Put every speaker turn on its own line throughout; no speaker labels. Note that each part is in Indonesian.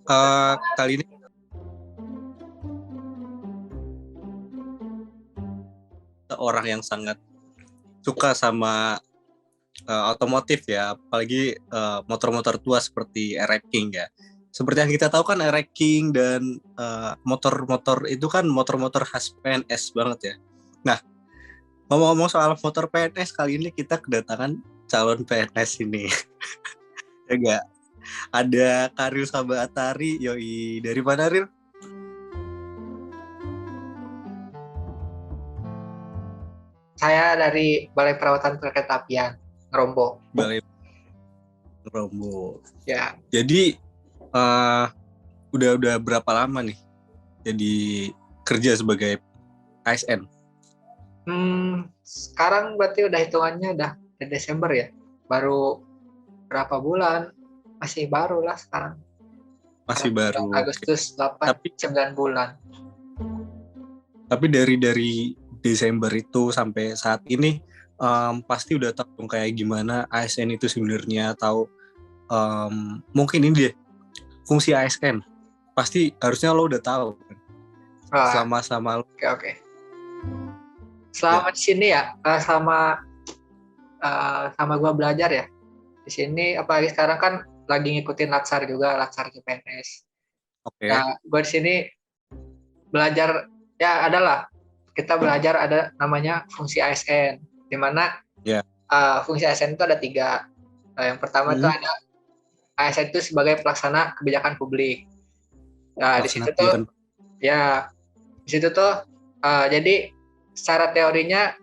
Kali ini orang yang sangat suka sama otomotif ya, apalagi motor-motor tua seperti RX King ya. Seperti yang kita tahu kan RX King dan motor-motor itu kan motor-motor khas PNS banget ya. Nah, ngomong-ngomong soal motor PNS, kali ini kita kedatangan calon PNS ini. Ya enggak? Ada Karil Sabatari, yoi. Dari mana, Ril?
Saya dari Balai Perawatan Perkereta-apian, Ngerombo.
Balai Ngerombo.
Ya.
Jadi udah berapa lama nih jadi kerja sebagai ASN?
Sekarang berarti udah hitungannya udah Desember ya. Baru berapa bulan? Masih baru lah sekarang.
Masih baru.
Agustus 8-9 bulan.
Tapi dari Desember itu sampai saat ini pasti udah tahu kayak gimana ASN itu sebenarnya, atau mungkin ini deh fungsi ASN. Pasti harusnya lo udah tahu kan. Sama-sama.
Oke. Selama di sini ya, sama gue belajar ya. Di sini apalagi sekarang kan lagi ngikutin Latsar juga, Latsar CPNS.
Oke.
Nah, gue di sini belajar ya adalah kita belajar ada namanya fungsi ASN, di mana fungsi ASN itu ada 3. Yang pertama itu ada ASN itu sebagai pelaksana kebijakan publik. Nah, di situ tuh jadi secara teorinya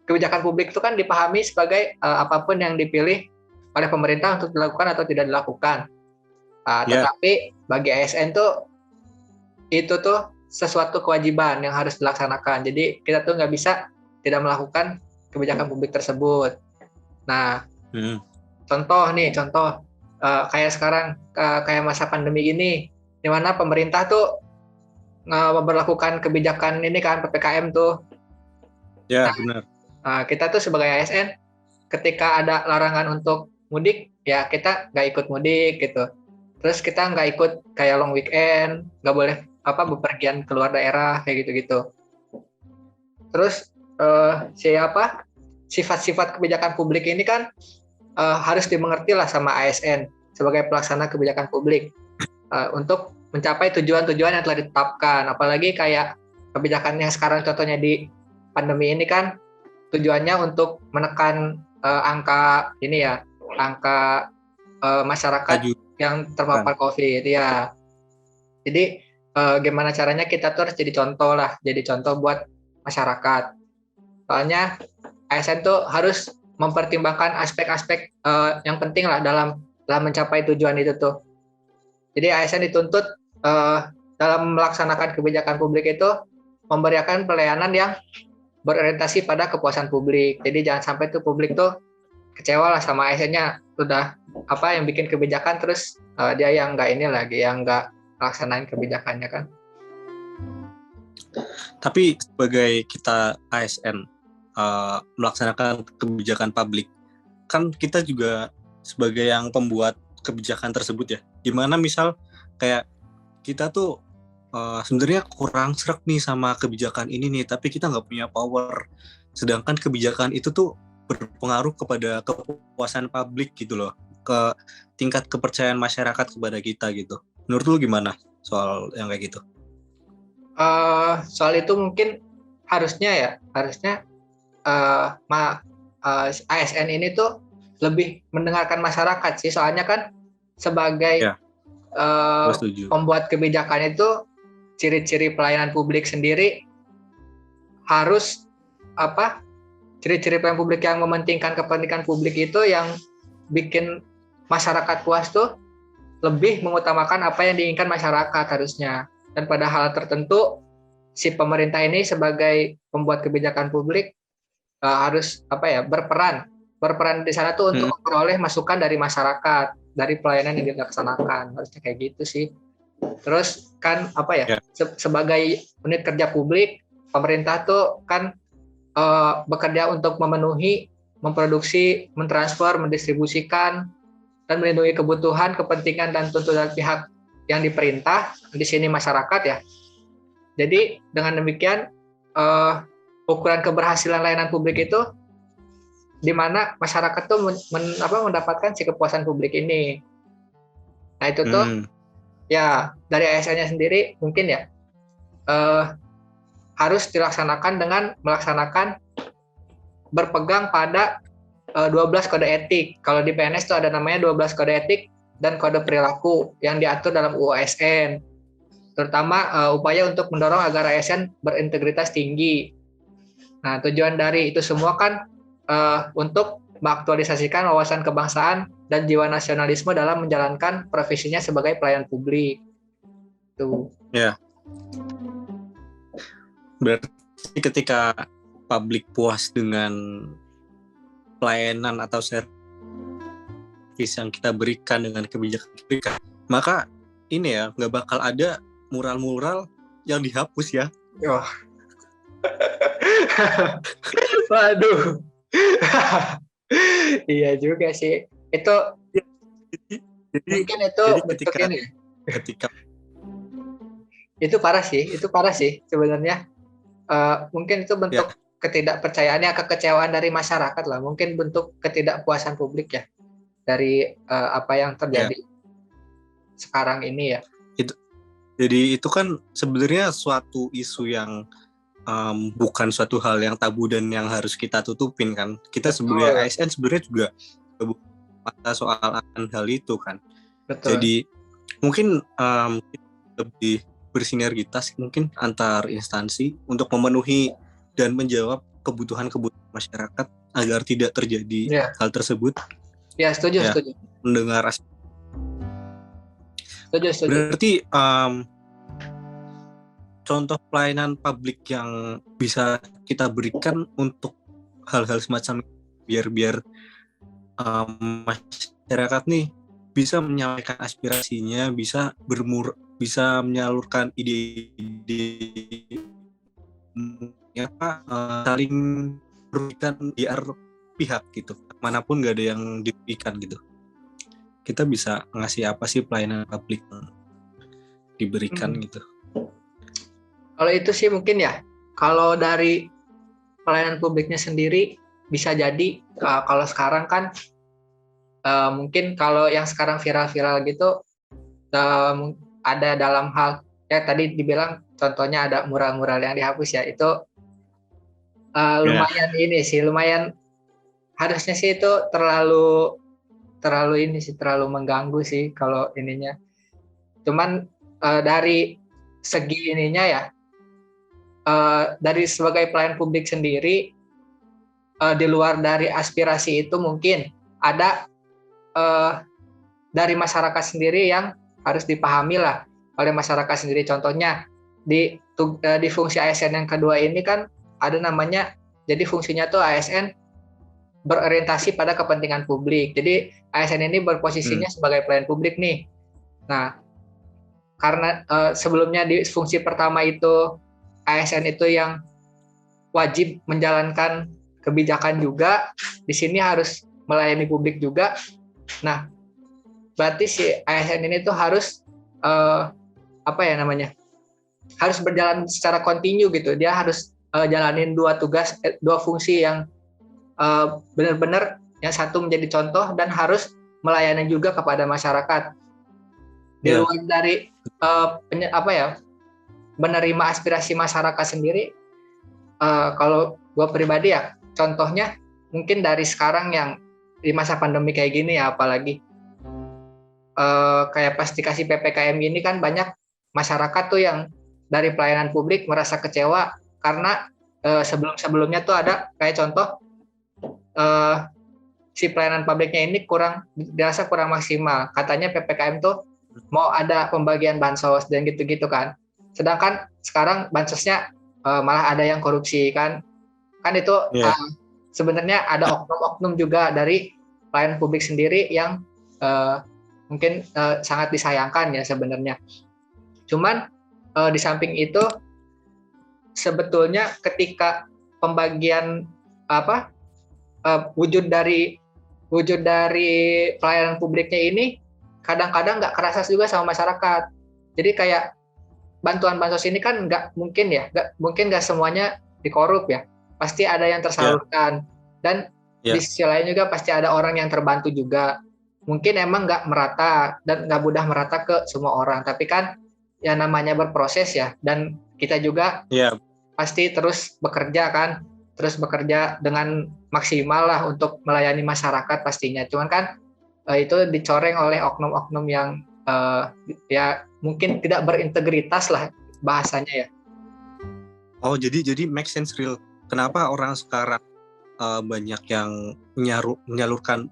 kebijakan publik itu kan dipahami sebagai apapun yang dipilih oleh pemerintah untuk dilakukan atau tidak dilakukan. Tetapi bagi ASN itu tuh sesuatu kewajiban yang harus dilaksanakan. Jadi kita tuh nggak bisa tidak melakukan kebijakan publik tersebut. Nah, contoh kayak sekarang kayak masa pandemi gini, di mana pemerintah tuh memperlakukan kebijakan ini kan PPKM tuh.
Ya, benar.
Nah, kita tuh sebagai ASN ketika ada larangan untuk mudik, ya kita nggak ikut mudik gitu. Terus kita nggak ikut kayak long weekend, nggak boleh bepergian keluar daerah kayak gitu-gitu. Terus sifat-sifat kebijakan publik ini kan harus dimengerti lah sama ASN sebagai pelaksana kebijakan publik untuk mencapai tujuan-tujuan yang telah ditetapkan. Apalagi kayak kebijakan yang sekarang contohnya di pandemi ini kan tujuannya untuk menekan angka masyarakat yang terpapar COVID ya. Jadi gimana caranya kita tuh harus jadi contoh buat masyarakat. Soalnya ASN tuh harus mempertimbangkan aspek-aspek yang penting lah dalam mencapai tujuan itu tuh. Jadi ASN dituntut dalam melaksanakan kebijakan publik itu memberikan pelayanan yang berorientasi pada kepuasan publik. Jadi jangan sampai tuh publik tuh kecewa lah sama ASN-nya, udah yang bikin kebijakan terus dia yang nggak laksanain kebijakannya kan.
Tapi sebagai kita ASN melaksanakan kebijakan publik, kan kita juga sebagai yang pembuat kebijakan tersebut ya. Gimana misal kayak kita tuh sebenarnya kurang srek nih sama kebijakan ini nih, tapi kita nggak punya power. Sedangkan kebijakan itu tuh berpengaruh kepada kepuasan publik gitu loh, ke tingkat kepercayaan masyarakat kepada kita gitu. Menurut lu gimana soal yang kayak gitu?
Soal itu mungkin harusnya ASN ini tuh lebih mendengarkan masyarakat sih. Soalnya kan sebagai pembuat kebijakan itu ciri-ciri pelayanan publik sendiri harus ciri-ciri pelayanan publik yang mementingkan kepentingan publik itu yang bikin masyarakat puas tuh lebih mengutamakan apa yang diinginkan masyarakat harusnya. Dan pada hal tertentu si pemerintah ini sebagai pembuat kebijakan publik harus berperan di sana tuh untuk memperoleh masukan dari masyarakat, dari pelayanan yang dilaksanakan. Harusnya kayak gitu sih. Terus kan sebagai unit kerja publik, pemerintah tuh kan bekerja untuk memenuhi, memproduksi, mentransfer, mendistribusikan dan melindungi kebutuhan, kepentingan, dan tuntutan pihak yang diperintah, di sini masyarakat ya. Jadi dengan demikian ukuran keberhasilan layanan publik itu di mana masyarakat tuh mendapatkan si kepuasan publik ini. Nah itu tuh ya dari ASN-nya sendiri mungkin ya harus dilaksanakan dengan melaksanakan berpegang pada 12 kode etik. Kalau di PNS itu ada namanya 12 kode etik dan kode perilaku yang diatur dalam UU ASN. Terutama upaya untuk mendorong agar ASN berintegritas tinggi. Nah, tujuan dari itu semua kan untuk mengaktualisasikan wawasan kebangsaan dan jiwa nasionalisme dalam menjalankan profesinya sebagai pelayan publik. Tuh.
Ya. Berarti ketika publik puas dengan pelayanan atau servis yang kita berikan dengan kebijakan kita, maka ini ya nggak bakal ada mural-mural yang dihapus ya.
Oh. Waduh. Iya juga sih. Itu jadi mungkin itu
ketika
itu parah sih sebenarnya. Mungkin itu bentuk ketidakpercayaannya, kekecewaan dari masyarakat lah. Mungkin bentuk ketidakpuasan publik ya dari apa yang terjadi sekarang ini ya.
Jadi itu kan sebenarnya suatu isu yang bukan suatu hal yang tabu dan yang harus kita tutupin kan. Kita sebenarnya ASN sebenarnya juga pada soal akan hal itu kan.
Betul.
Jadi mungkin lebih bersinergitas mungkin antar instansi untuk memenuhi dan menjawab kebutuhan-kebutuhan masyarakat agar tidak terjadi hal tersebut.
Ya, setuju.
Mendengar
Setuju.
Berarti contoh pelayanan publik yang bisa kita berikan untuk hal-hal semacam biar masyarakat nih bisa menyampaikan aspirasinya, bisa menyalurkan ide-ide saling merugikan biar pihak gitu. Manapun nggak ada yang dirugikan gitu. Kita bisa ngasih apa sih pelayanan publik diberikan gitu.
Kalau itu sih mungkin ya, kalau dari pelayanan publiknya sendiri bisa jadi kalau sekarang kan mungkin kalau yang sekarang viral-viral gitu ada dalam hal ya tadi dibilang contohnya ada mural-mural yang dihapus ya, itu lumayan ini sih, lumayan harusnya sih itu terlalu mengganggu sih kalau ininya. Cuman dari segi ininya ya, dari sebagai pelayan publik sendiri, di luar dari aspirasi itu mungkin ada dari masyarakat sendiri yang harus dipahami lah oleh masyarakat sendiri. Contohnya di fungsi ASN yang kedua ini kan ada namanya, jadi fungsinya tuh ASN berorientasi pada kepentingan publik. Jadi ASN ini berposisinya sebagai pelayan publik nih. Nah, karena sebelumnya di fungsi pertama itu ASN itu yang wajib menjalankan kebijakan juga, di sini harus melayani publik juga. Nah, berarti si ASN ini tuh harus harus berjalan secara kontinu gitu. Dia harus jalanin dua fungsi yang benar-benar, yang satu menjadi contoh dan harus melayani juga kepada masyarakat. Di luar dari menerima aspirasi masyarakat sendiri, kalau gue pribadi ya, contohnya mungkin dari sekarang yang di masa pandemi kayak gini ya, apalagi kayak pas dikasih PPKM ini kan banyak masyarakat tuh yang dari pelayanan publik merasa kecewa karena sebelum-sebelumnya tuh ada kayak contoh si pelayanan publiknya ini dirasa kurang maksimal. Katanya PPKM tuh mau ada pembagian bansos dan gitu-gitu kan. Sedangkan sekarang bansosnya malah ada yang korupsi kan itu sebenarnya ada oknum-oknum juga dari pelayanan publik sendiri yang mungkin sangat disayangkan ya sebenarnya. Cuman di samping itu sebetulnya ketika pembagian wujud dari wujud dari pelayanan publiknya ini kadang-kadang nggak kerasa juga sama masyarakat. Jadi kayak bantuan bansos ini kan nggak mungkin nggak semuanya dikorup ya. Pasti ada yang tersalurkan dan di sisi lain juga pasti ada orang yang terbantu juga. Mungkin emang nggak merata dan nggak mudah merata ke semua orang. Tapi kan yang namanya berproses ya, dan kita juga pasti terus bekerja dengan maksimal lah untuk melayani masyarakat pastinya. Cuman kan itu dicoreng oleh oknum-oknum yang ya mungkin tidak berintegritas lah bahasanya ya.
Oh, jadi make sense real. Kenapa orang sekarang banyak yang menyalurkan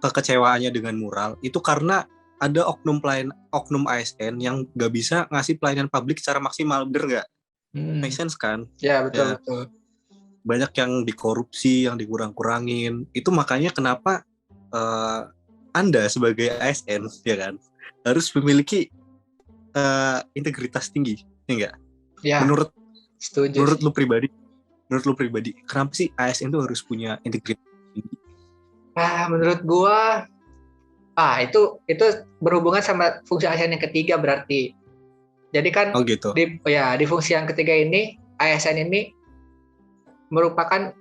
kekecewaannya dengan mural? Itu karena ada oknum ASN yang nggak bisa ngasih pelayanan publik secara maksimal, bener nggak? Make sense kan?
Ya, betul.
Banyak yang dikorupsi, yang dikurang-kurangin. Itu makanya kenapa Anda sebagai ASN, ya kan, harus memiliki integritas tinggi, ya enggak?
Ya,
menurut
setuju.
Menurut lu pribadi, kenapa sih ASN itu harus punya integritas tinggi?
Menurut gua, itu berhubungan sama fungsi ASN yang ketiga berarti. Jadi kan
gitu.
di fungsi yang ketiga ini ASN ini merupakan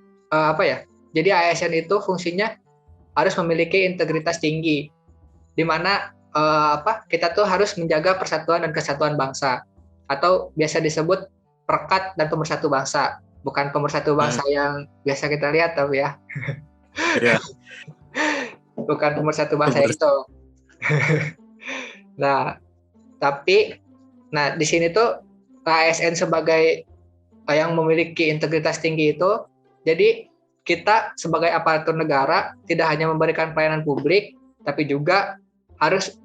Jadi ASN itu fungsinya harus memiliki integritas tinggi, di mana kita tuh harus menjaga persatuan dan kesatuan bangsa, atau biasa disebut perekat dan pemersatu bangsa. Bukan pemersatu bangsa yang biasa kita lihat tapi ya. Bukan pemersatu bangsa itu. Di sini tuh ASN sebagai yang memiliki integritas tinggi itu, jadi kita sebagai aparatur negara tidak hanya memberikan pelayanan publik, tapi juga harus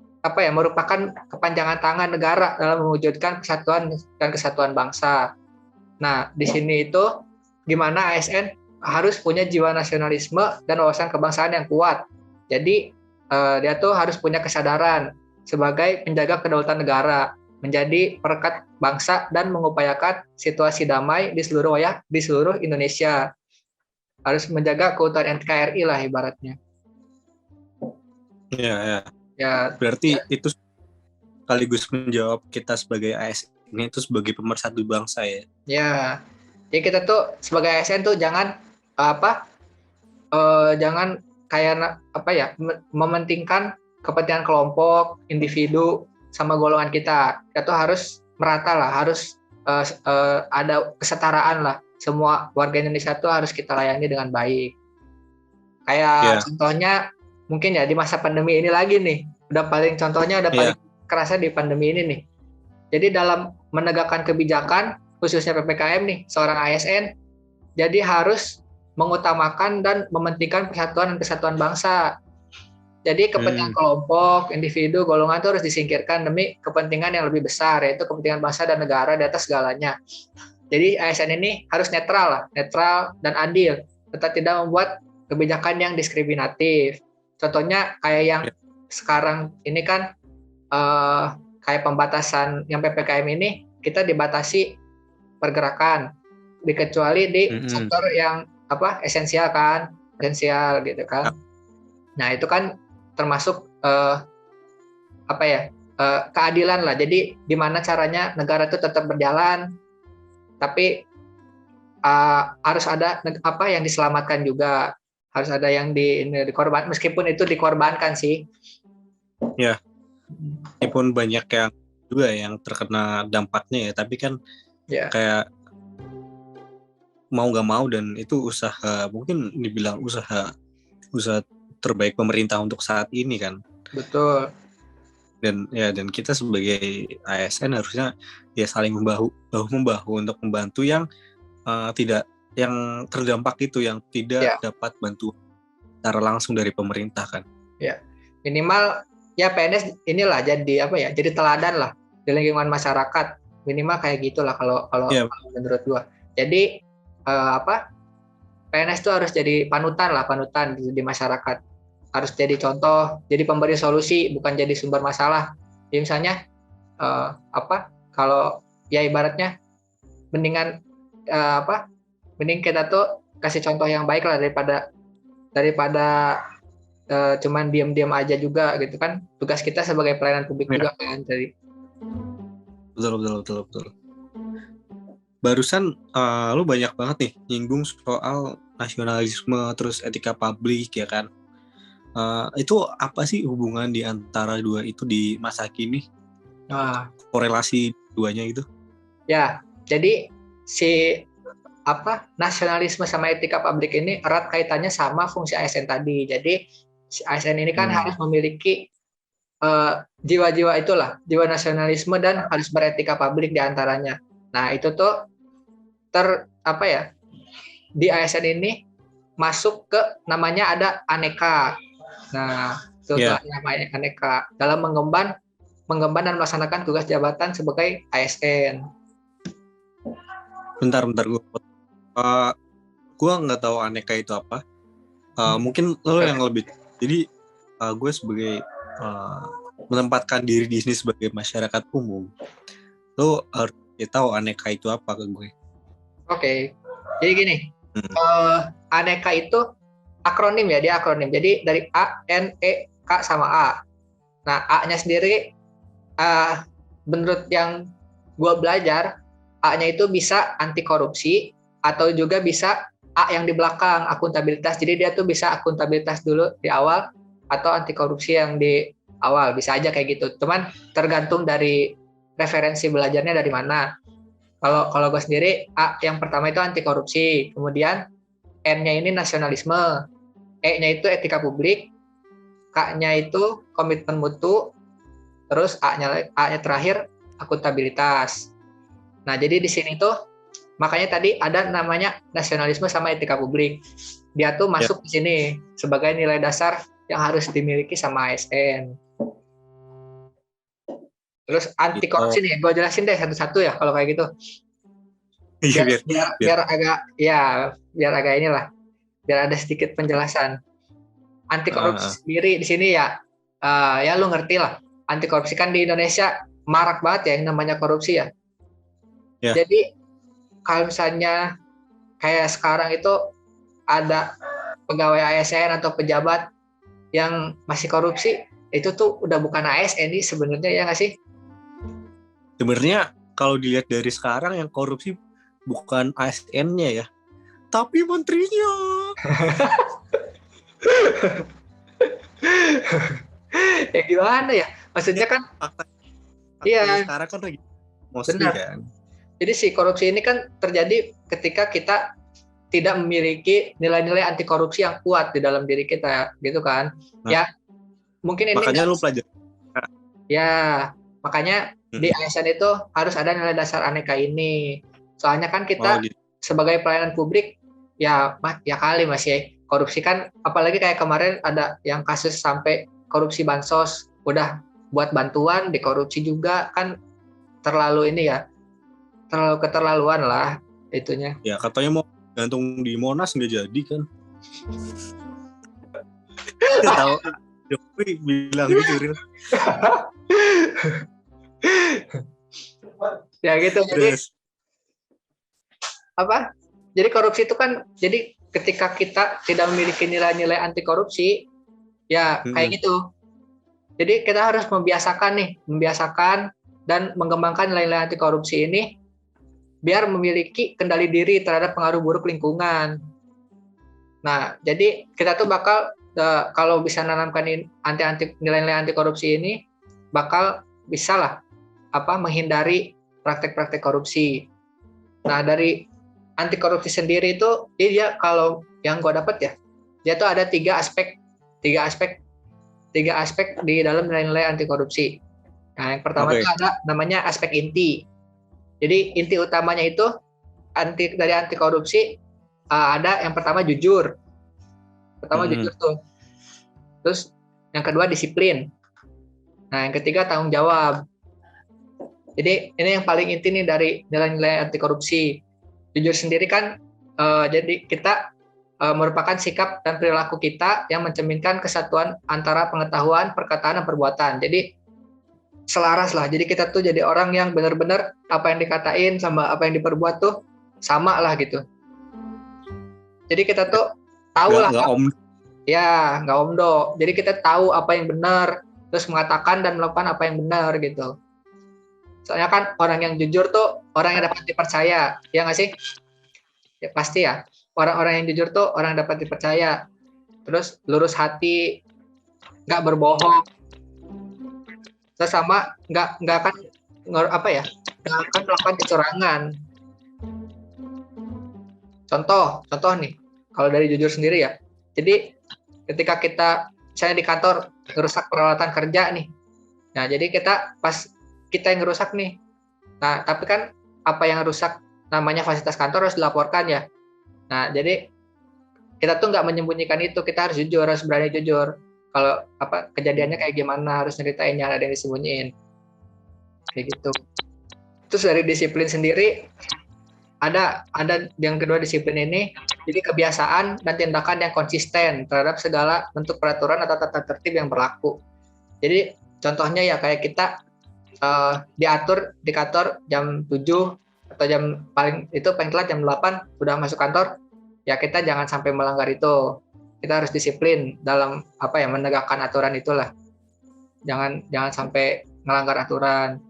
merupakan kepanjangan tangan negara dalam mewujudkan persatuan dan kesatuan bangsa. Nah, di sini itu gimana ASN harus punya jiwa nasionalisme dan wawasan kebangsaan yang kuat. Jadi dia tuh harus punya kesadaran sebagai penjaga kedaulatan negara, menjadi perekat bangsa dan mengupayakan situasi damai di seluruh Indonesia. Harus menjaga keutuhan NKRI lah ibaratnya.
Ya. Berarti itu sekaligus menjawab kita sebagai ASN itu sebagai pemersatu bangsa ya.
Ya. Jadi kita tuh sebagai ASN tuh jangan mementingkan kepentingan kelompok, individu sama golongan kita. Kita tuh harus merata lah, harus ada kesetaraan lah. Semua warga Indonesia tuh harus kita layani dengan baik. Kayak contohnya mungkin ya di masa pandemi ini lagi nih, udah paling kerasa di pandemi ini nih. Jadi dalam menegakkan kebijakan khususnya PPKM nih, seorang ASN jadi harus mengutamakan dan mementingkan persatuan dan kesatuan bangsa. Jadi kepentingan kelompok, individu, golongan itu harus disingkirkan demi kepentingan yang lebih besar, yaitu kepentingan bangsa dan negara di atas segalanya. Jadi ASN ini harus netral dan adil, tetap tidak membuat kebijakan yang diskriminatif. Contohnya kayak yang sekarang ini kan kayak pembatasan yang PPKM ini, kita dibatasi pergerakan, dikecuali di sektor yang esensial gitu kan. Nah itu kan termasuk keadilan lah. Jadi gimana caranya negara itu tetap berjalan, tapi harus ada yang diselamatkan juga, harus ada yang dikorban, meskipun itu dikorbankan sih.
Ya, meskipun banyak yang juga yang terkena dampaknya ya, tapi kan kayak mau nggak mau, dan itu usaha, mungkin dibilang usaha terbaik pemerintah untuk saat ini kan.
Betul.
Dan kita sebagai ASN harusnya ya saling membahu untuk membantu yang yang terdampak itu, yang tidak dapat bantuan secara langsung dari pemerintah kan.
Ya, minimal ya PNS inilah jadi teladan lah di lingkungan masyarakat, minimal kayak gitulah kalau menurut gua. Jadi PNS itu harus jadi panutan di masyarakat, harus jadi contoh, jadi pemberi solusi, bukan jadi sumber masalah. Jadi misalnya kalau ya ibaratnya mending kita tuh kasih contoh yang baik lah daripada cuman diam-diam aja juga gitu kan. Tugas kita sebagai pelayanan publik juga kan tadi.
Betul. Barusan lu banyak banget nih nyinggung soal nasionalisme terus etika publik ya kan. Itu apa sih hubungan di antara dua itu di masa kini? Korelasi duanya itu?
Ya, jadi si nasionalisme sama etika publik ini erat kaitannya sama fungsi ASN tadi. Jadi si ASN ini kan harus memiliki jiwa-jiwa itulah, jiwa nasionalisme dan harus beretika publik di antaranya. Nah, itu tuh di ASN ini masuk ke namanya ada aneka. Nah, itu namanya aneka dalam mengemban dan melaksanakan tugas jabatan sebagai ASN.
Bentar gue nggak tahu aneka itu apa. Mungkin lo yang lebih. Jadi gue sebagai menempatkan diri di sini sebagai masyarakat umum, lo harus tahu aneka itu apa ke gue.
Oke. Jadi gini, aneka itu akronim ya, dia akronim. Jadi dari A, N, E, K sama A. Nah, A-nya sendiri menurut yang gue belajar, A-nya itu bisa anti korupsi atau juga bisa A yang di belakang, akuntabilitas. Jadi dia tuh bisa akuntabilitas dulu di awal atau anti korupsi yang di awal. Bisa aja kayak gitu. Cuman tergantung dari referensi belajarnya dari mana. Kalau gue sendiri, A yang pertama itu anti korupsi. Kemudian N-nya ini nasionalisme. E-nya itu etika publik. K-nya itu komitmen mutu. Terus A-nya terakhir akuntabilitas. Nah, jadi di sini tuh makanya tadi ada namanya nasionalisme sama etika publik. Dia tuh masuk di sini sebagai nilai dasar yang harus dimiliki sama ASN. Terus anti korupsi nih, gue jelasin deh satu-satu ya kalau kayak gitu. Biar agak inilah, biar ada sedikit penjelasan. Anti korupsi sendiri di sini ya lu ngerti lah. Anti korupsi kan di Indonesia marak banget ya yang namanya korupsi ya. Jadi kalau misalnya kayak sekarang itu ada pegawai ASN atau pejabat yang masih korupsi, itu tuh udah bukan ASN nih sebenarnya, ya nggak sih?
Sebenarnya kalau dilihat dari sekarang yang korupsi bukan ASN-nya ya, tapi menterinya.
Ya gimana ya? Maksudnya kan
iya. Sekarang kan lagi mostly kan.
Jadi si korupsi ini kan terjadi ketika kita tidak memiliki nilai-nilai anti korupsi yang kuat di dalam diri kita, gitu kan? Ya, mungkin ini.
Makanya lu pelajari.
Ya, makanya di ASN itu harus ada nilai dasar aneka ini. Soalnya kan kita sebagai pelayanan publik, ya kali masih korupsi kan, apalagi kayak kemarin ada yang kasus sampai korupsi bansos, udah buat bantuan dikorupsi juga kan, terlalu ini ya. Terlalu keterlaluan lah itunya.
Ya katanya mau gantung di Monas nggak jadi kan? Tahu Jokowi bilang gitu Ril.
Ya gitu. Jadi Jadi korupsi itu kan, jadi ketika kita tidak memiliki nilai-nilai anti korupsi, ya kayak gitu. Jadi kita harus membiasakan dan mengembangkan nilai-nilai anti korupsi ini biar memiliki kendali diri terhadap pengaruh buruk lingkungan. Nah, jadi kita tuh bakal kalau bisa nanamkan nilai-nilai anti korupsi ini, bakal bisa lah menghindari praktek-praktek korupsi. Nah, dari anti korupsi sendiri itu dia kalau yang gue dapat ya, dia tuh ada tiga aspek di dalam nilai-nilai anti korupsi. Nah, yang pertama itu ada namanya aspek inti. Jadi inti utamanya itu dari anti korupsi ada yang pertama jujur. Jujur tuh. Terus yang kedua disiplin. Nah, yang ketiga tanggung jawab. Jadi ini yang paling inti nih dari nilai-nilai anti korupsi. Jujur sendiri kan jadi kita merupakan sikap dan perilaku kita yang mencerminkan kesatuan antara pengetahuan, perkataan, dan perbuatan. Jadi selaras lah. Jadi kita tuh jadi orang yang benar-benar apa yang dikatain sama apa yang diperbuat tuh sama lah gitu. Jadi kita tuh tahu lah. Ya, nggak omdo. Jadi kita tahu apa yang benar, terus mengatakan dan melakukan apa yang benar gitu. Soalnya kan orang yang jujur tuh orang yang dapat dipercaya, ya nggak sih? Ya pasti ya. Orang-orang yang jujur tuh orang yang dapat dipercaya. Terus lurus hati, nggak berbohong. Terus sama nggak akan apa ya? Nggak akan melakukan kecurangan. Contoh nih, kalau dari jujur sendiri ya. Jadi ketika kita misalnya di kantor ngerusak peralatan kerja nih. Nah, jadi pas kita yang ngerusak nih. Nah, tapi kan apa yang rusak namanya fasilitas kantor harus dilaporkan ya. Nah, jadi kita tuh nggak menyembunyikan itu, kita harus jujur, harus berani jujur. Kalau kejadiannya kayak gimana, harus ceritain, jangan ada yang disembunyiin. Kayak gitu. Terus dari disiplin sendiri, ada yang kedua disiplin ini, jadi kebiasaan dan tindakan yang konsisten terhadap segala bentuk peraturan atau tata tertib yang berlaku. Jadi contohnya ya kayak kita diatur di kantor jam 7 atau jam paling telat jam 8 udah masuk kantor, ya kita jangan sampai melanggar itu. Kita harus disiplin dalam menegakkan aturan itulah. Jangan sampai melanggar aturan.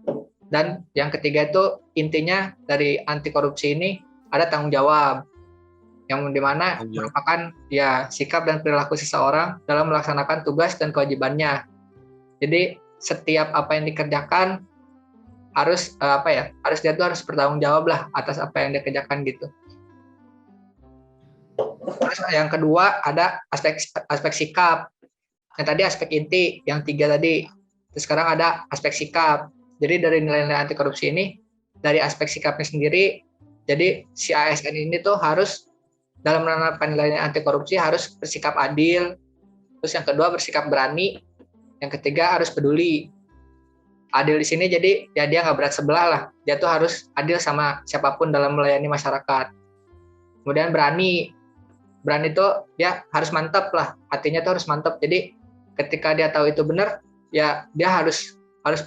Dan yang ketiga itu intinya dari anti korupsi ini ada tanggung jawab, yang dimana merupakan ya sikap dan perilaku seseorang dalam melaksanakan tugas dan kewajibannya. Jadi setiap apa yang dikerjakan harus harus dia tuh harus bertanggung jawab lah atas apa yang dia kerjakan gitu. Terus yang kedua ada aspek sikap. Yang tadi aspek inti, yang 3 tadi. Terus sekarang ada aspek sikap. Jadi dari nilai-nilai anti korupsi ini, dari aspek sikapnya sendiri, jadi si ASN ini tuh harus dalam menerapkan nilai anti korupsi harus bersikap adil. Terus yang kedua bersikap berani. Yang ketiga harus peduli. Adil di sini jadi ya dia nggak berat sebelah lah. Dia tuh harus adil sama siapapun dalam melayani masyarakat. Kemudian berani. Berani tuh ya harus mantap lah. Hatinya tuh harus mantap. Jadi ketika dia tahu itu benar, ya dia harus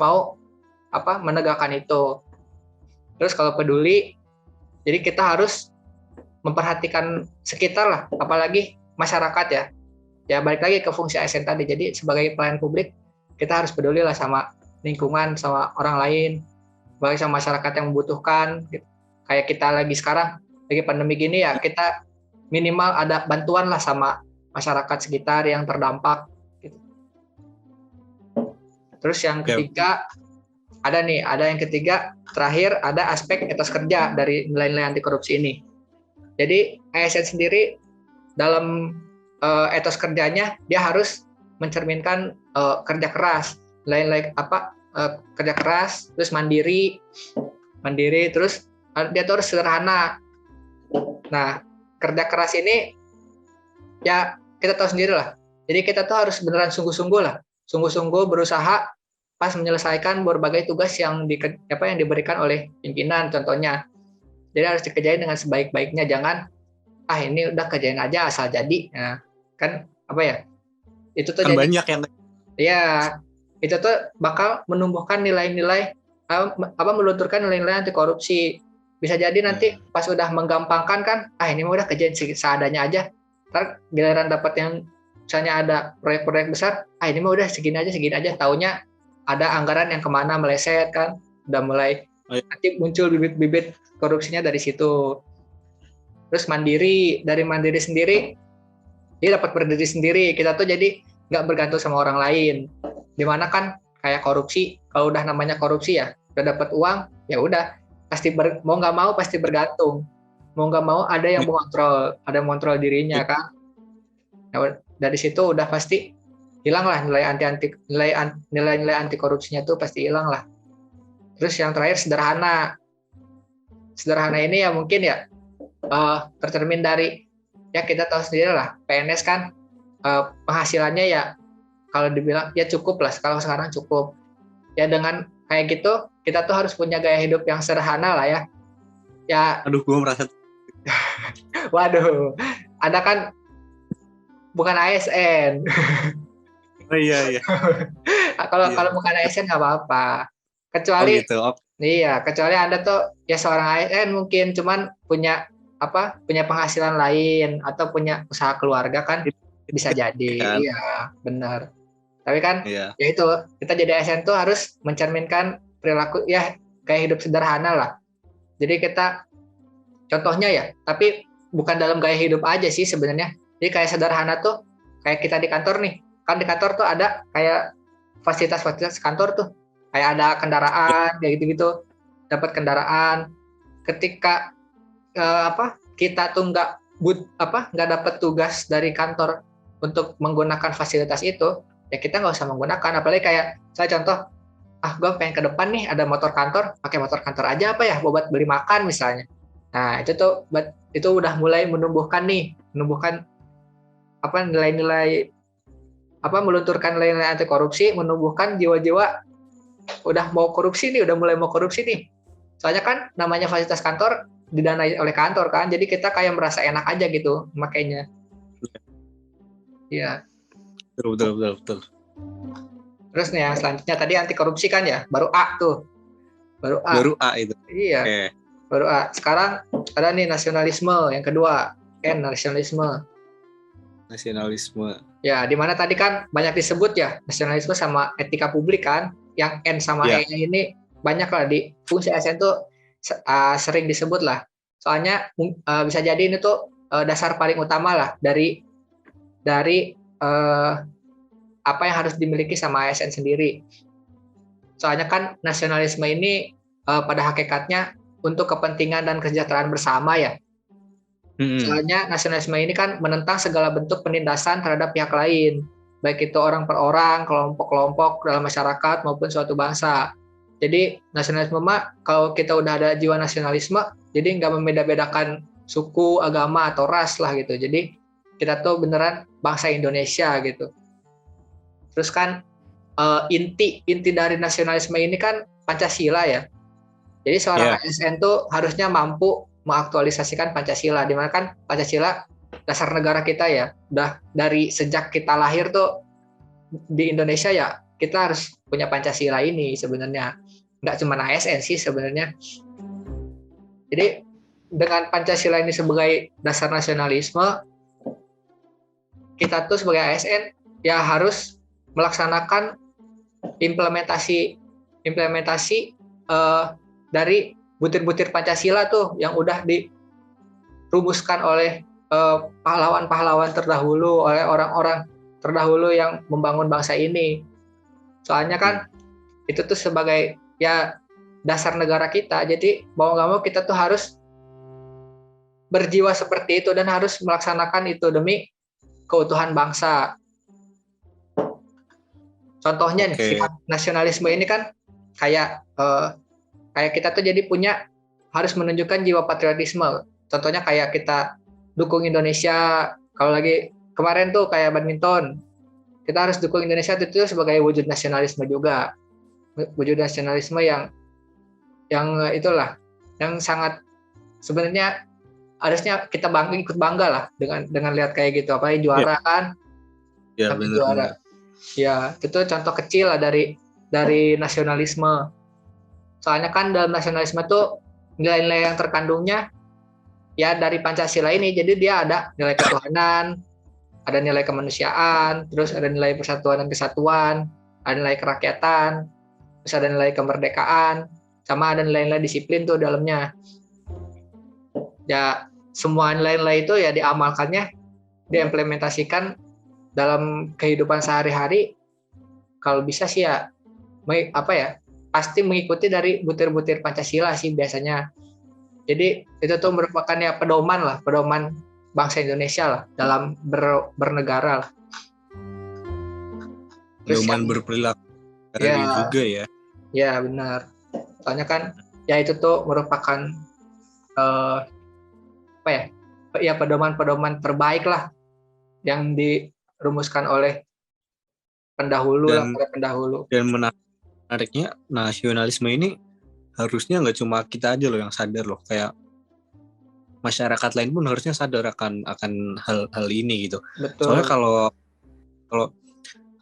mau menegakkan itu. Terus kalau peduli, jadi kita harus memperhatikan sekitar lah, apalagi masyarakat ya. Ya balik lagi ke fungsi ASN tadi. Jadi sebagai pelayan publik, kita harus peduli lah sama lingkungan, sama orang lain, bagi sama masyarakat yang membutuhkan. Kayak kita lagi sekarang, lagi pandemi gini ya, kita minimal ada bantuan lah sama masyarakat sekitar yang terdampak. Gitu. Terus yang ketiga, ada yang ketiga, terakhir ada aspek etos kerja dari nilai-nilai anti korupsi ini. Jadi ASN sendiri dalam etos kerjanya dia harus mencerminkan kerja keras, nilai-nilai kerja keras, terus mandiri, terus dia tuh harus sederhana. Nah, kerja keras ini ya kita tahu sendiri lah. Jadi kita tuh harus beneran sungguh-sungguh berusaha pas menyelesaikan berbagai tugas yang diberikan oleh pimpinan contohnya. Jadi harus dikerjain dengan sebaik-baiknya, jangan ini udah kerjain aja asal jadi. Nah, kan itu tuh
kan
jadi
banyak yang
ya itu tuh bakal menumbuhkan nilai-nilai melunturkan nilai-nilai anti korupsi. Bisa jadi nanti pas udah menggampangkan kan, ini mah udah kerjain seadanya aja. Ntar giliran dapat yang misalnya ada proyek-proyek besar, ini mah udah segini aja. Taunya ada anggaran yang kemana meleset kan, udah mulai nanti muncul bibit-bibit korupsinya dari situ. Terus dari mandiri sendiri, dia dapat berdiri sendiri. Kita tuh jadi nggak bergantung sama orang lain. Dimana kan kayak korupsi, kalau udah namanya korupsi ya, udah dapat uang, ya udah pasti mau nggak mau pasti bergantung. Mau nggak mau ada yang mengontrol dirinya kan. Nah, dari situ udah pasti hilang lah nilai anti korupsinya tuh pasti hilang lah. Terus yang terakhir sederhana ini ya mungkin ya tercermin dari ya kita tahu sendiri lah PNS kan penghasilannya ya kalau dibilang ya cukup lah, kalau sekarang cukup ya. Dengan kayak gitu kita tuh harus punya gaya hidup yang sederhana lah ya.
Aduh, gue merasa
waduh, Anda kan bukan ASN.
Oh iya.
Kalau bukan ASN nggak apa-apa. Kecuali Iya, kecuali Anda tuh ya seorang ASN mungkin cuman punya penghasilan lain atau punya usaha keluarga kan. Bisa jadi,
kan?
iya benar. Tapi kan
ya
itu kita jadi ASN tuh harus mencerminkan perilaku ya gaya hidup sederhana lah. Jadi kita contohnya ya, tapi bukan dalam gaya hidup aja sih sebenarnya. Jadi kayak sederhana tuh kayak kita di kantor nih. Kan di kantor tuh ada kayak fasilitas-fasilitas kantor tuh. Kayak ada kendaraan kayak gitu-gitu. Dapat kendaraan. Ketika kita tuh nggak dapat tugas dari kantor untuk menggunakan fasilitas itu, ya kita nggak usah menggunakan. Apalagi kayak saya contoh, gue pengen ke depan nih ada motor kantor, pakai motor kantor aja apa ya buat beli makan misalnya. Nah itu udah mulai menumbuhkan nilai-nilai melunturkan nilai-nilai anti korupsi, menumbuhkan jiwa-jiwa udah mulai mau korupsi nih. Soalnya kan namanya fasilitas kantor didanai oleh kantor kan, jadi kita kayak merasa enak aja gitu makanya. Iya.
Betul.
Terus nih yang selanjutnya tadi anti korupsi kan ya, baru A tuh.
Baru A itu.
Iya. Okay. Baru A. Sekarang ada nih nasionalisme yang kedua, N nasionalisme. Ya, di mana tadi kan banyak disebut ya nasionalisme sama etika publik kan, yang N sama E ini banyak lah di fungsi ASN tuh sering disebut lah. Soalnya bisa jadi ini tuh dasar paling utama lah dari apa yang harus dimiliki sama ASN sendiri. Soalnya kan nasionalisme ini pada hakikatnya untuk kepentingan dan kesejahteraan bersama ya. Soalnya nasionalisme ini kan menentang segala bentuk penindasan terhadap pihak lain, baik itu orang per orang, kelompok-kelompok dalam masyarakat maupun suatu bangsa. Jadi nasionalisme kalau kita udah ada jiwa nasionalisme, jadi nggak membeda-bedakan suku, agama atau ras lah gitu. Jadi kita tuh beneran bangsa Indonesia gitu. Terus kan inti dari nasionalisme ini kan Pancasila ya. Jadi seorang ASN tuh harusnya mampu mengaktualisasikan Pancasila, di mana kan Pancasila dasar negara kita ya. Udah dari sejak kita lahir tuh di Indonesia ya, kita harus punya Pancasila ini sebenarnya. Nggak cuma ASN sih sebenarnya. Jadi dengan Pancasila ini sebagai dasar nasionalisme, kita tuh sebagai ASN ya harus melaksanakan implementasi dari butir-butir Pancasila tuh yang udah dirumuskan oleh pahlawan-pahlawan terdahulu, oleh orang-orang terdahulu yang membangun bangsa ini. Soalnya kan itu tuh sebagai ya dasar negara kita. Jadi mau nggak mau kita tuh harus berjiwa seperti itu dan harus melaksanakan itu demi keutuhan bangsa. Contohnya nih, sifat nasionalisme ini kan kayak kita tuh jadi harus menunjukkan jiwa patriotisme. Contohnya kayak kita dukung Indonesia, kalau lagi kemarin tuh kayak badminton, kita harus dukung Indonesia itu sebagai wujud nasionalisme juga. Wujud nasionalisme yang itulah, yang sangat sebenarnya harusnya kita ikut bangga lah dengan lihat kayak gitu, apalagi juara kan.
Ya, benar.
Ya, itu contoh kecil lah dari nasionalisme. Soalnya kan dalam nasionalisme tuh nilai-nilai yang terkandungnya ya dari Pancasila ini. Jadi dia ada nilai ketuhanan, ada nilai kemanusiaan, terus ada nilai persatuan dan kesatuan, ada nilai kerakyatan, terus ada nilai kemerdekaan, sama ada nilai-nilai disiplin tuh dalamnya. Ya, semua nilai-nilai itu ya diamalkannya, diimplementasikan dalam kehidupan sehari-hari. Kalau bisa sih ya pasti mengikuti dari butir-butir Pancasila sih biasanya. Jadi itu tuh merupakan ya pedoman bangsa Indonesia lah dalam bernegara lah.
Pedoman berperilaku juga ya.
Ya benar. Soalnya kan ya itu tuh merupakan pedoman terbaik lah yang dirumuskan oleh pendahulu.
Dan menariknya nasionalisme ini harusnya nggak cuma kita aja loh yang sadar loh, kayak masyarakat lain pun harusnya sadar akan hal ini gitu. Betul. Soalnya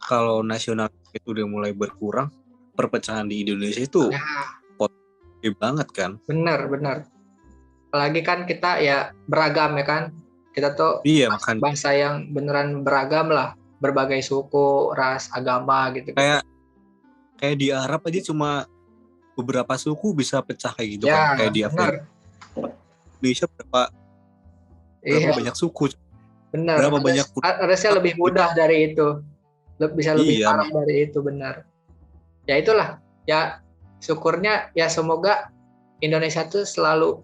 kalau nasional itu udah mulai berkurang, perpecahan di Indonesia itu potensi banget kan.
Benar. Apalagi kan kita ya beragam ya kan. Kita tuh bangsa yang beneran beragam lah, berbagai suku, ras, agama gitu.
Kayak di Arab aja cuma beberapa suku bisa pecah kayak gitu
ya,
kan, kayak di Afghanistan. Indonesia berapa banyak suku?
Benar.
Berapa banyak?
Harusnya lebih mudah dari itu, bisa lebih parah dari itu, benar. Ya itulah, ya syukurnya ya semoga Indonesia tuh selalu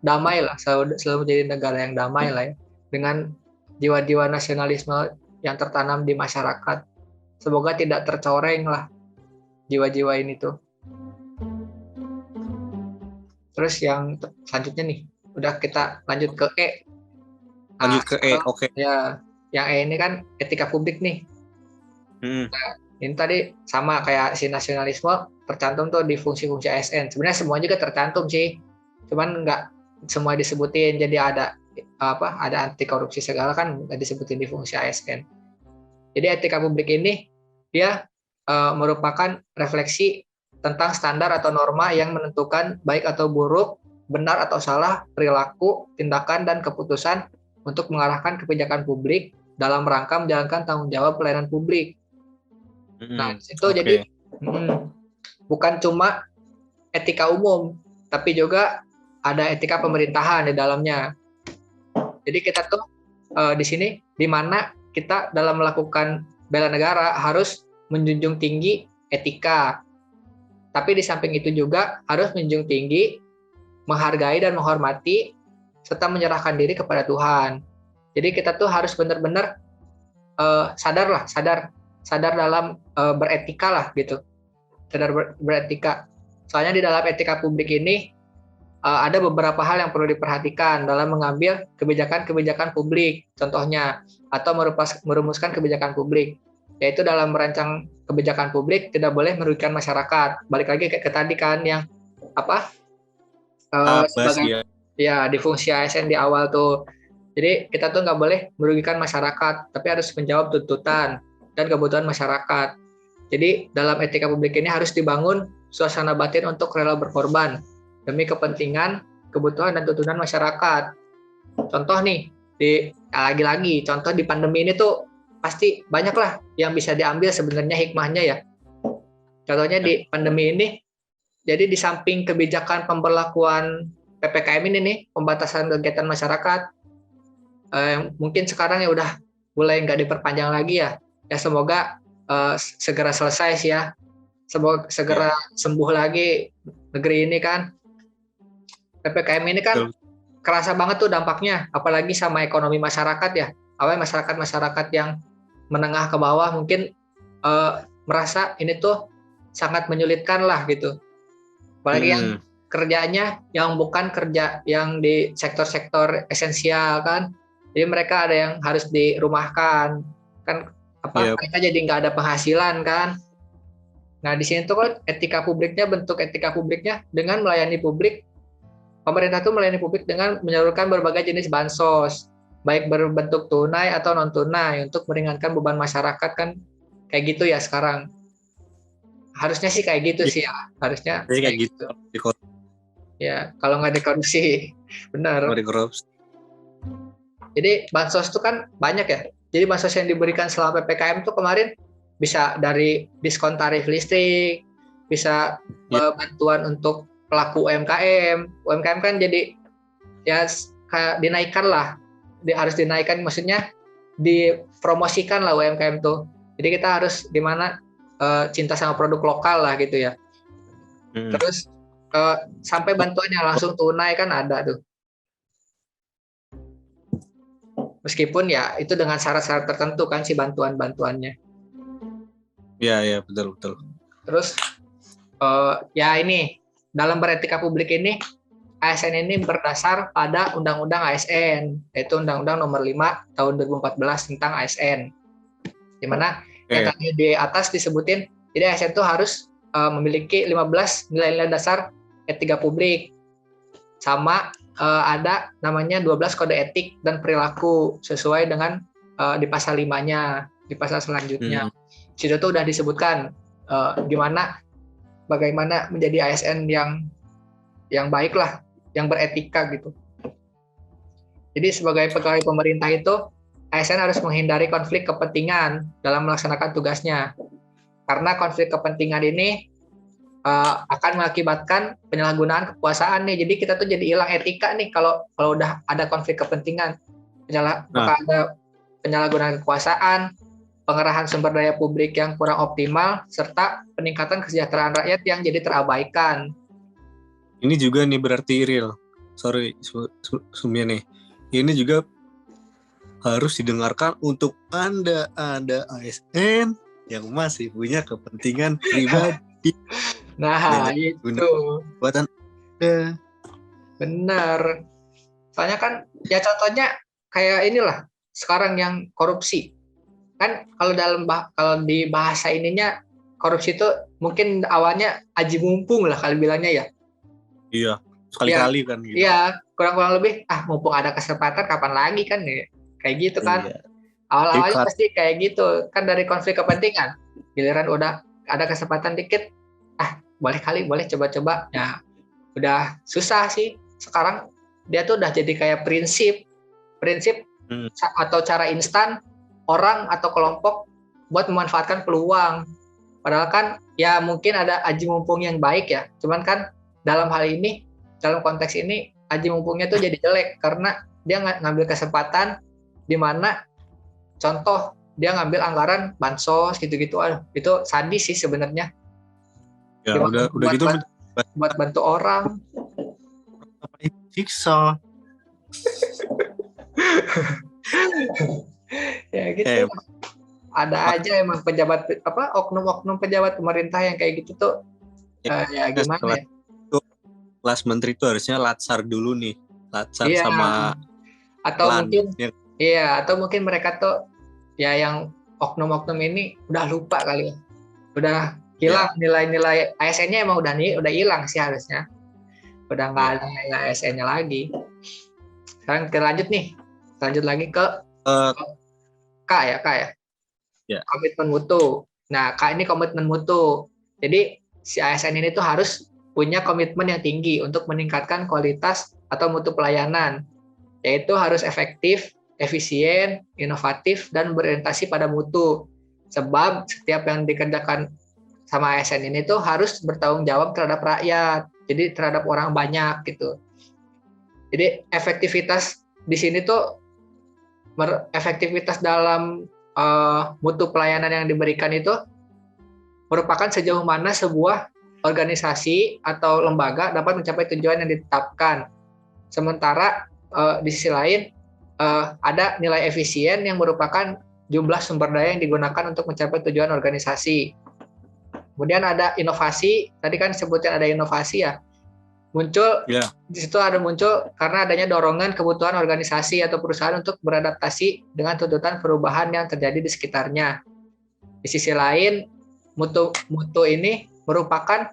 damai lah, selalu menjadi negara yang damai lah ya, dengan jiwa-jiwa nasionalisme yang tertanam di masyarakat. Semoga tidak tercoreng lah jiwa-jiwa ini tuh. Terus yang selanjutnya nih, udah kita lanjut ke E.
Lanjut ke E, oke.
Ya, yang E ini kan etika publik nih. Nah, ini tadi sama kayak si nasionalisme tercantum tuh di fungsi-fungsi ASN. Sebenarnya semua juga tercantum sih, cuman nggak semua disebutin. Jadi ada anti korupsi segala kan nggak disebutin di fungsi ASN. Jadi etika publik ini dia merupakan refleksi tentang standar atau norma yang menentukan baik atau buruk, benar atau salah perilaku, tindakan dan keputusan untuk mengarahkan kebijakan publik dalam rangka menjalankan tanggung jawab pelayanan publik. Nah, itu jadi bukan cuma etika umum, tapi juga ada etika pemerintahan di dalamnya. Jadi kita tuh di sini di mana kita dalam melakukan bela negara harus menjunjung tinggi etika. Tapi di samping itu juga harus menjunjung tinggi, menghargai dan menghormati serta menyerahkan diri kepada Tuhan. Jadi kita tuh harus benar-benar sadar dalam beretika lah gitu. Sadar beretika. Soalnya di dalam etika publik ini ada beberapa hal yang perlu diperhatikan dalam mengambil kebijakan-kebijakan publik, contohnya, atau merumuskan kebijakan publik. Yaitu dalam merancang kebijakan publik tidak boleh merugikan masyarakat. Balik lagi ke tadi kan yang sebagai di fungsi ASN di awal tuh. Jadi kita tuh nggak boleh merugikan masyarakat, tapi harus menjawab tuntutan dan kebutuhan masyarakat. Jadi dalam etika publik ini harus dibangun suasana batin untuk rela berkorban demi kepentingan, kebutuhan dan tuntutan masyarakat. Contoh nih, lagi-lagi contoh di pandemi ini tuh pasti banyak lah yang bisa diambil sebenarnya hikmahnya ya. Contohnya di pandemi ini, jadi di samping kebijakan pemberlakuan PPKM ini nih, pembatasan kegiatan masyarakat, mungkin sekarang ya udah mulai nggak diperpanjang lagi ya. Ya semoga segera selesai sih ya. Semoga segera sembuh lagi negeri ini kan. PPKM ini kan kerasa banget tuh dampaknya, apalagi sama ekonomi masyarakat ya. Awalnya masyarakat yang menengah ke bawah mungkin merasa ini tuh sangat menyulitkan lah gitu. Apalagi yang kerjanya yang bukan kerja yang di sektor-sektor esensial kan. Jadi mereka ada yang harus dirumahkan kan, mereka jadi nggak ada penghasilan kan. Nah di sini tuh kan bentuk etika publiknya dengan melayani publik. Pemerintah tuh melayani publik dengan menyalurkan berbagai jenis bansos, baik berbentuk tunai atau non tunai untuk meringankan beban masyarakat kan, kayak gitu ya sekarang. Harusnya sih kayak gitu sih ya, harusnya
kayak gitu.
Ya kalau nggak dikorupsi, benar. Jadi bansos itu kan banyak ya. Jadi bansos yang diberikan selama PPKM itu kemarin bisa dari diskon tarif listrik, bisa bantuan untuk pelaku UMKM. UMKM kan jadi ya dinaikkan lah, harus dinaikkan, maksudnya dipromosikan lah UMKM tuh. Jadi kita harus dimana cinta sama produk lokal lah gitu ya. Terus sampai bantuannya langsung tunai kan ada tuh. Meskipun ya itu dengan syarat-syarat tertentu kan si bantuannya.
Iya betul.
Terus ya ini dalam beretika publik ini ASN ini berdasar pada Undang-Undang ASN, yaitu Undang-Undang Nomor 5 Tahun 2014 tentang ASN. Di mana yang tadi di atas disebutin, jadi ASN itu harus memiliki 15 nilai-nilai dasar etika publik. Sama ada namanya 12 kode etik dan perilaku sesuai dengan di pasal 5-nya, di pasal selanjutnya. Situ tuh udah disebutkan bagaimana menjadi ASN yang baik lah, yang beretika gitu. Jadi sebagai pegawai pemerintah itu, ASN harus menghindari konflik kepentingan dalam melaksanakan tugasnya. Karena konflik kepentingan ini akan mengakibatkan penyalahgunaan kekuasaan nih. Jadi kita tuh jadi hilang etika nih kalau udah ada konflik kepentingan. Maka ada penyalahgunaan kekuasaan, pengerahan sumber daya publik yang kurang optimal, serta peningkatan kesejahteraan rakyat yang jadi terabaikan.
Ini juga nih berarti real. Sorry, Sumia nih. Ini juga harus didengarkan untuk Anda ASN yang masih punya kepentingan pribadi.
Nah, itu.
Buatan
benar. Soalnya kan, ya contohnya kayak inilah, sekarang yang korupsi. Kan kalau di bahasa ininya, korupsi itu mungkin awalnya aji mumpung lah kalau bilangnya ya.
Iya, sekali-kali kan gitu.
Iya, kurang-kurang lebih, mumpung ada kesempatan kapan lagi kan ya. Kayak gitu kan. Iya. Awal-awalnya pasti kayak gitu. Kan dari konflik kepentingan. Giliran udah ada kesempatan dikit, boleh coba-coba. Ya, udah susah sih. Sekarang dia tuh udah jadi kayak prinsip atau cara instan orang atau kelompok buat memanfaatkan peluang. Padahal kan ya mungkin ada aji mumpung yang baik ya. Cuman kan dalam konteks ini aji mumpungnya tuh jadi jelek karena dia ngambil kesempatan di mana contoh dia ngambil anggaran bansos gitu-gitu. Itu sadis sih sebenarnya.
Ya udah gitu
buat bantu orang.
Siksa.
Ya gitu. Ada aja emang oknum-oknum pejabat pemerintah yang kayak gitu tuh. Ya gimana ya?
Kelas menteri itu harusnya latsar dulu nih. Latsar sama
atau mungkin mereka tuh ya yang oknum-oknum ini udah lupa kali ya. Udah hilang nilai-nilai ASN-nya, emang udah hilang sih harusnya. Udah nggak ada nilai ASN-nya lagi. Sekarang kita lanjut lagi ke K ya. Yeah. Komitmen mutu. Nah, K ini komitmen mutu. Jadi si ASN ini tuh harus punya komitmen yang tinggi untuk meningkatkan kualitas atau mutu pelayanan, yaitu harus efektif, efisien, inovatif, dan berorientasi pada mutu. Sebab setiap yang dikerjakan sama ASN ini tuh harus bertanggung jawab terhadap rakyat, jadi terhadap orang banyak gitu. Jadi efektivitas di sini tuh efektivitas dalam mutu pelayanan yang diberikan itu merupakan sejauh mana sebuah organisasi atau lembaga dapat mencapai tujuan yang ditetapkan. Sementara di sisi lain ada nilai efisien yang merupakan jumlah sumber daya yang digunakan untuk mencapai tujuan organisasi. Kemudian ada inovasi, tadi kan disebutkan ada inovasi ya. Di situ ada muncul karena adanya dorongan kebutuhan organisasi atau perusahaan untuk beradaptasi dengan tuntutan perubahan yang terjadi di sekitarnya. Di sisi lain, mutu ini merupakan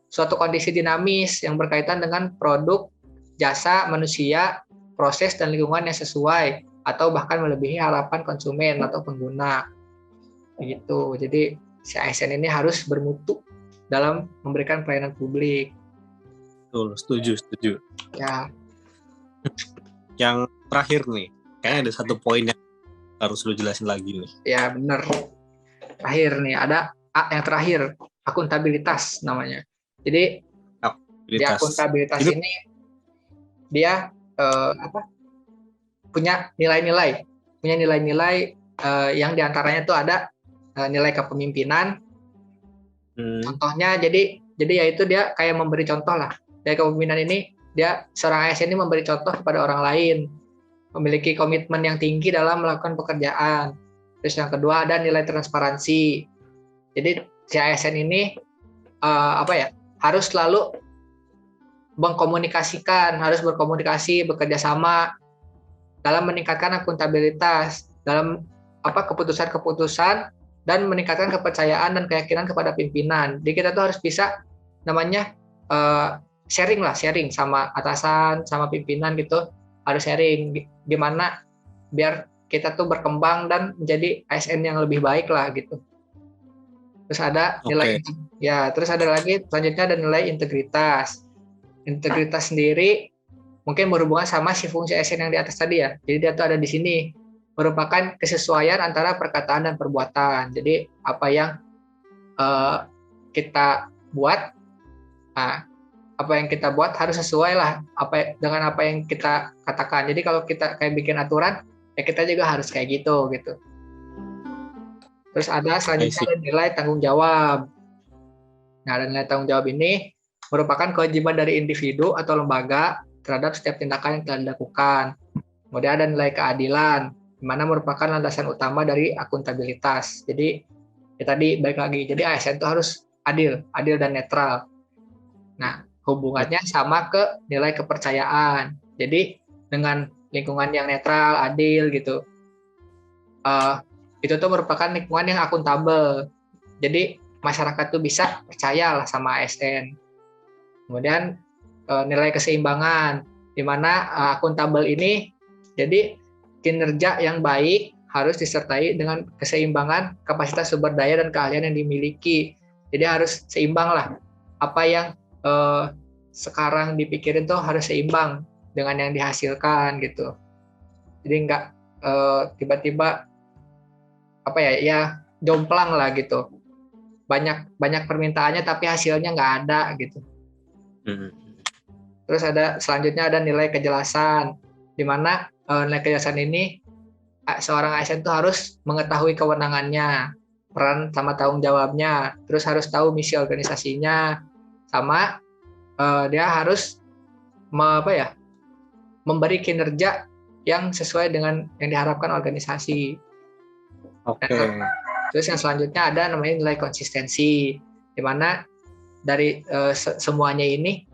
suatu kondisi dinamis yang berkaitan dengan produk, jasa, manusia, proses, dan lingkungan yang sesuai atau bahkan melebihi harapan konsumen atau pengguna. Begitu. Jadi si ASN ini harus bermutu dalam memberikan pelayanan publik.
Betul, setuju.
Ya.
Yang terakhir nih, kayaknya ada satu poin yang harus lu jelasin lagi nih.
Ya, benar. Terakhir nih, ada yang terakhir, akuntabilitas namanya. Jadi di akuntabilitas ini dia punya nilai-nilai yang diantaranya tuh ada nilai kepemimpinan. Contohnya jadi yaitu dia kayak memberi contoh lah. Dari kepemimpinan ini dia seorang ASN ini memberi contoh kepada orang lain, memiliki komitmen yang tinggi dalam melakukan pekerjaan. Terus yang kedua ada nilai transparansi. Jadi si ASN ini harus selalu harus berkomunikasi, bekerja sama dalam meningkatkan akuntabilitas, dalam keputusan-keputusan, dan meningkatkan kepercayaan dan keyakinan kepada pimpinan. Jadi kita tuh harus bisa namanya sharing sama atasan, sama pimpinan gitu, harus sharing gimana biar kita tuh berkembang dan menjadi ASN yang lebih baik lah gitu. Terus ada nilai terus ada lagi selanjutnya ada nilai integritas. Integritas sendiri mungkin berhubungan sama si fungsi ASN yang di atas tadi ya. Jadi dia tuh ada di sini, merupakan kesesuaian antara perkataan dan perbuatan. Jadi apa yang kita buat, nah, apa yang kita buat harus sesuai lah dengan apa yang kita katakan. Jadi kalau kita kayak bikin aturan, ya kita juga harus kayak gitu. Terus ada selanjutnya ada nilai tanggung jawab. Nah, nilai tanggung jawab ini merupakan kewajiban dari individu atau lembaga terhadap setiap tindakan yang telah dilakukan. Kemudian ada nilai keadilan, di mana merupakan landasan utama dari akuntabilitas. Jadi, ya tadi balik lagi, jadi ASN itu harus adil dan netral. Nah, hubungannya sama ke nilai kepercayaan. Jadi, dengan lingkungan yang netral, adil gitu, itu tuh merupakan lingkungan yang akuntabel. Jadi, masyarakat tuh bisa percaya lah sama ASN. Kemudian nilai keseimbangan, di mana akuntabel ini jadi kinerja yang baik harus disertai dengan keseimbangan kapasitas sumber daya dan keahlian yang dimiliki. Jadi harus seimbang lah. Apa yang sekarang dipikirin tuh harus seimbang dengan yang dihasilkan gitu. Jadi nggak tiba-tiba jomplang lah gitu. Banyak permintaannya tapi hasilnya nggak ada gitu. Terus selanjutnya ada nilai kejelasan, di mana nilai kejelasan ini seorang ASN itu harus mengetahui kewenangannya, peran sama tanggung jawabnya, terus harus tahu misi organisasinya, sama dia harus memberi kinerja yang sesuai dengan yang diharapkan organisasi.
Oke.
Terus yang selanjutnya ada namanya nilai konsistensi, di mana dari semuanya ini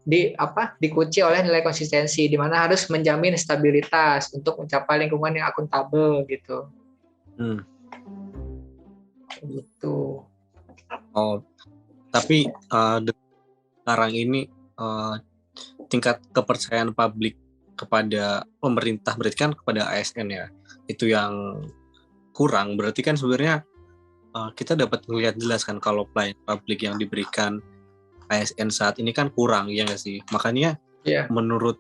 dikunci oleh nilai konsistensi, di mana harus menjamin stabilitas untuk mencapai lingkungan yang akuntabel gitu. Gitu.
Oh, tapi sekarang ini tingkat kepercayaan publik kepada pemerintah, berarti kan kepada ASN ya, itu yang kurang. Berarti kan sebenarnya kita dapat melihat jelas kan kalau pelayanan publik yang diberikan ASN saat ini kan kurang, ya nggak sih? Makanya menurut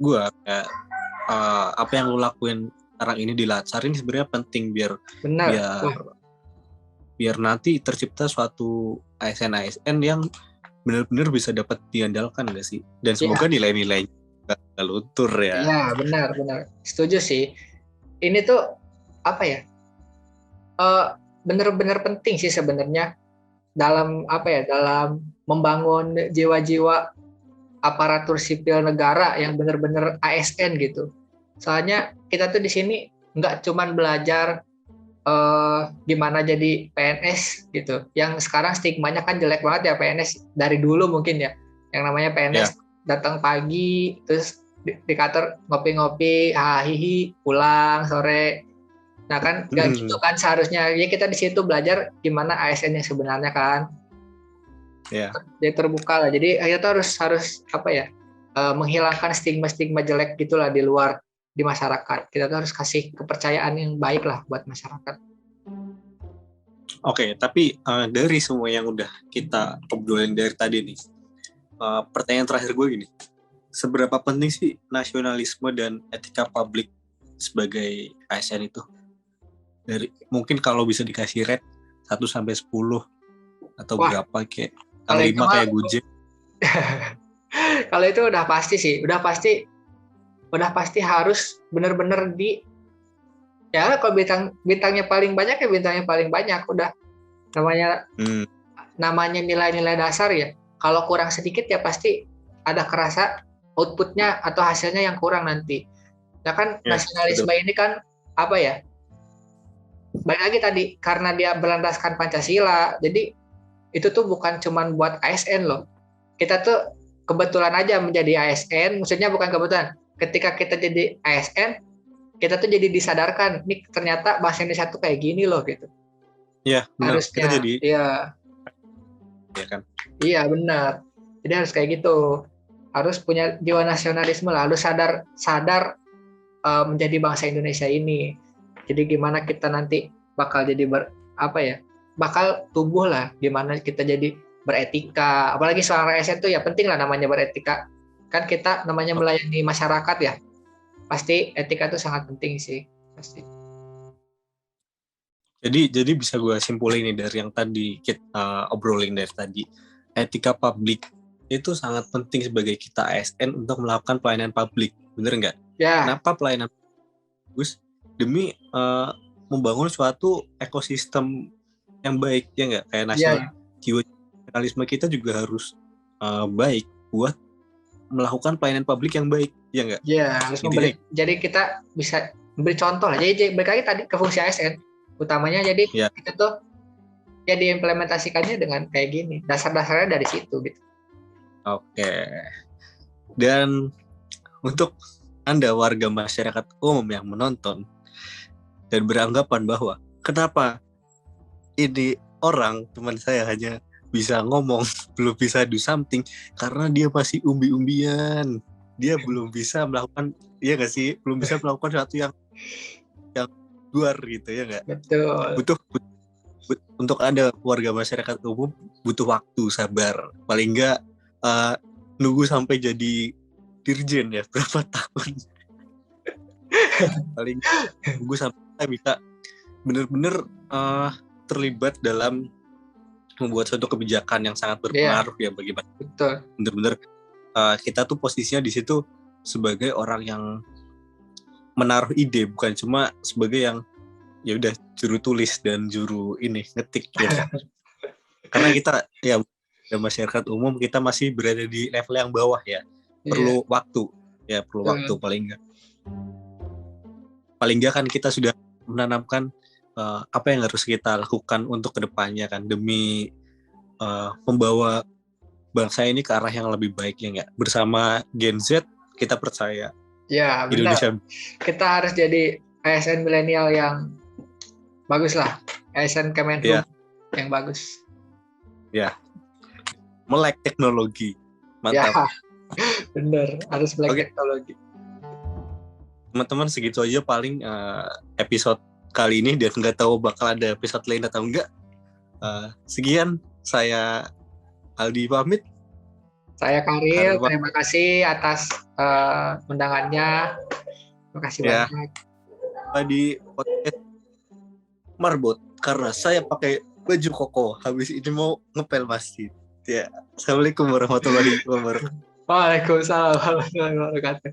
gue apa yang lo lakuin sekarang ini di Latsar ini sebenarnya penting biar nanti tercipta suatu ASN yang benar-benar bisa dapat diandalkan nggak sih? Dan semoga nilai-nilainya nggak luntur ya.
Iya, benar. Setuju sih. Ini tuh benar-benar penting sih sebenarnya dalam membangun jiwa-jiwa aparatur sipil negara yang benar-benar ASN gitu. Soalnya kita tuh di sini nggak cuman belajar gimana jadi PNS gitu. Yang sekarang stigmanya kan jelek banget ya PNS dari dulu mungkin ya. Yang namanya PNS datang pagi terus di kantor ngopi-ngopi, hihi, pulang sore. Nah kan nggak gitu kan seharusnya. Ya kita di situ belajar gimana ASN yang sebenarnya kan. Dia terbuka lah. Jadi kita harus menghilangkan stigma-stigma jelek gitulah di luar di masyarakat. Kita tuh harus kasih kepercayaan yang baik lah buat masyarakat.
Oke, tapi dari semua yang udah kita obrolin dari tadi nih, pertanyaan terakhir gue gini, seberapa penting sih nasionalisme dan etika publik sebagai ASN itu? Mungkin kalau bisa dikasih rate 1-10 atau berapa kayak kalau 5 kayak Gojek.
Kalau itu udah pasti sih, udah pasti harus benar-benar kalau bintangnya paling banyak ya bintangnya paling banyak, udah namanya nilai-nilai dasar ya. Kalau kurang sedikit ya pasti ada kerasa outputnya atau hasilnya yang kurang nanti. Ya kan nasionalisme betul. Ini kan balik lagi tadi karena dia berlandaskan Pancasila, jadi itu tuh bukan cuman buat ASN loh. Kita tuh kebetulan aja menjadi ASN, maksudnya bukan kebetulan. Ketika kita jadi ASN, kita tuh jadi disadarkan, nih ternyata bahasa Indonesia tuh kayak gini loh gitu.
Iya, benar.
Harusnya, kita jadi. Iya kan. Iya benar. Jadi harus kayak gitu. Harus punya jiwa nasionalisme lah, harus sadar menjadi bangsa Indonesia ini. Jadi gimana kita nanti bakal jadi bakal tumbuh lah, gimana kita jadi beretika. Apalagi seorang ASN tuh ya penting lah namanya beretika. kan kita namanya melayani masyarakat ya, pasti etika itu sangat penting sih pasti.
Jadi bisa gue simpulin nih dari yang tadi kita obrolin dari tadi, etika publik itu sangat penting sebagai kita ASN untuk melakukan pelayanan publik, bener nggak?
Ya.
Kenapa pelayanan bagus? Demi membangun suatu ekosistem yang baik, ya nggak? Kayak nasional, jiwa nasionalisme kita juga harus baik buat melakukan pelayanan publik yang baik, ya nggak?
Iya, harus memberi. Jadi kita bisa memberi contoh lah. Jadi balik lagi tadi ke fungsi ASN utamanya. Jadi kita tuh ya diimplementasikannya dengan kayak gini. Dasar-dasarnya dari situ gitu.
Oke. Dan untuk Anda warga masyarakat umum yang menonton dan beranggapan bahwa kenapa ini orang teman saya hanya bisa ngomong, belum bisa do something karena dia masih umbi-umbian, dia belum bisa melakukan, ya nggak sih, belum bisa melakukan sesuatu yang luar gitu, ya nggak?
Betul.
Untuk Anda warga masyarakat umum butuh waktu, sabar, paling nggak nunggu sampai jadi dirjen ya berapa tahun, paling nunggu sampai kita bisa benar-benar terlibat dalam membuat suatu kebijakan yang sangat berpengaruh ya bagi masyarakat.
Betul.
Bener-bener kita tuh posisinya di situ sebagai orang yang menaruh ide, bukan cuma sebagai yang ya udah juru tulis dan juru ini ngetik ya. Karena kita ya masyarakat umum kita masih berada di level yang bawah ya. Perlu waktu ya, waktu paling enggak kan kita sudah menanamkan apa yang harus kita lakukan untuk kedepannya kan, demi membawa bangsa ini ke arah yang lebih baik, ya nggak? Bersama Gen Z kita percaya
ya benar. Indonesia. Kita harus jadi ASN milenial yang bagus lah, ASN Kemenhub yang bagus.
Ya, melek teknologi, mantap.
Ya, bener, harus melek teknologi.
Teman-teman, segitu aja paling episode kali ini, dan nggak tahu bakal ada episode lain atau enggak. Sekian, saya Aldi pamit.
Saya Karil, terima kasih atas undangannya. Terima kasih banyak.
Di podcast Marbot, karena saya pakai baju koko, habis ini mau ngepel masjid. Ya, Assalamualaikum warahmatullahi wabarakatuh.
Waalaikumsalam warahmatullahi wabarakatuh.